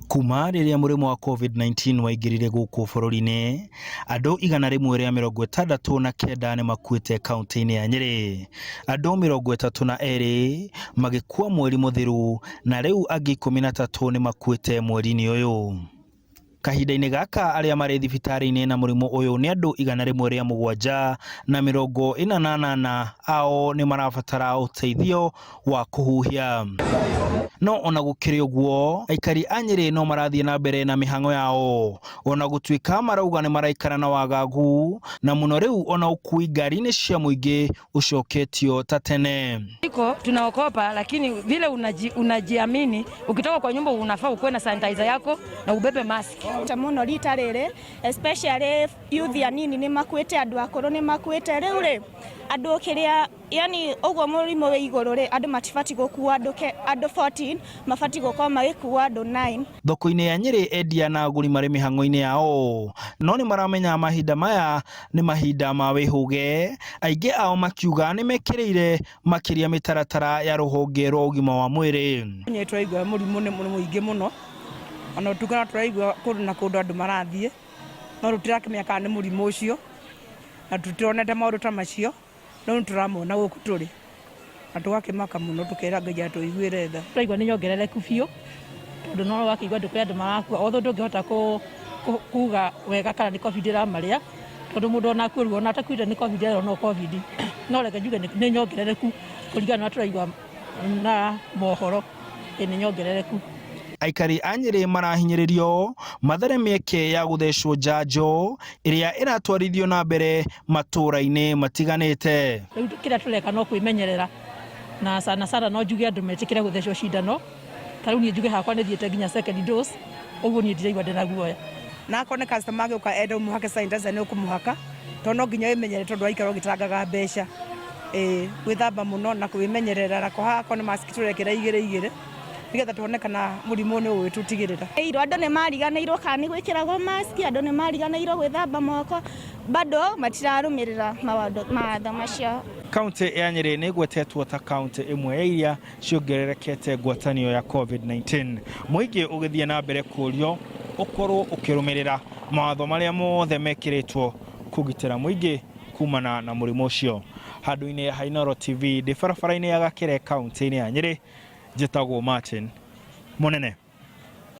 Kuma riria murimo wa COVID-19 waingirire guku bururi-ini, andu 169 ni makuite kaunti-ini ya Nyeri. Andu 32 magikua mweri muthiru na riu angi 13 ni makuite mweri-ini uyu. Kahinda-ini gaka aria mari thibitari-ini na murimo uyu ni andu 148 ao ni marabatara uteithio wa kuhuhia. No ona gukiri uguo, aikari a Nyeri no marathie na mbere na mihango yao, ona gutuika marauga ni maraikara na wagagu na muno riu ona ukui ngari-ini cia muingi ucoketio ta tene. Tunaokopa, lakini vile unajiamini, ukitoka kwa nyumba unafaa ukuwe na sanitizer yako na ubebe mask. Muno rita riri especially youth ya nini ni makwete, andu akoro ni makwete, riu ri andu kiria yani uguo murimo we iguru ri andu matifati gukua andu 14 mafati gukoma magikua andu 9. Thoko-ini ya Nyeri endia na aguri mari mihango-ini yao no ni maramenya mahinda maya ni mahinda ma wihuge, aingi ao makiuga ni mekiriire makiria mitaratara ya ruhonge rwa ugima wa mwiri. Nye turaigua murimu ni muingi muno, ona tukana turaigua kundu na kundu andu marathie, no rutirakimenya kana ni murimu ucio na tutironete maundu ta macio, no turamona guku turi na tugakimaka muno, tukera Ngai atuiguire tha. Turaigua ni nyongerereku biu tondu no wakigua nduku andu marakua, otho ndungihota kuga wega kana ni covid ramaria, tondu mundu ona kwirwo ona atakwire ni covid no covid, no reke njuge ni nyongerereku kuringana na turaigua na mohoro ni nyongerereku. Aikari a Nyeri marahinyiririo mathere mieke ya guthecwo njanjo iria iratwarithio na mbere matura-ini matiganite. Riu kira tureka no kwimenyerera na sana no njuge andu metikire guthecwo cindano. Tariu ni njuge hakwa ni thiete nginya second dose, uguo ni ndiraigua ndina guoya. Na akone customer agiuka enda umuhake sanitizer ni ukumuhaka, tondu nginya wimenyere tondu aikara ugitangaga mbeca. Gwithamba muno na kwimenyerera na kuhaka ni mask turekera igire nigetha tuone kana murimu ni uyu tutigirira. Andu ni mariganirwo kana ni gwikiragwo mask, andu ni mariganirwo gwithamba moko, bado matirarumirira mawatho macio. Kaunti ya Nyeri ni gwetetwo ta kaunti imwe ya iria ciongererekete ngwatanio ya COVID-19. Muingi ugithie na mbere kurio ukorwo ukirumirira mawatho maria mothe mekiritwo kugitira muingi kumana na murimu ucio. Handu-ini ya Hainoro TV, ndi barabara-ini ya Gakire kaunti-ini ya Nyeri, njitagwo Martin Munene.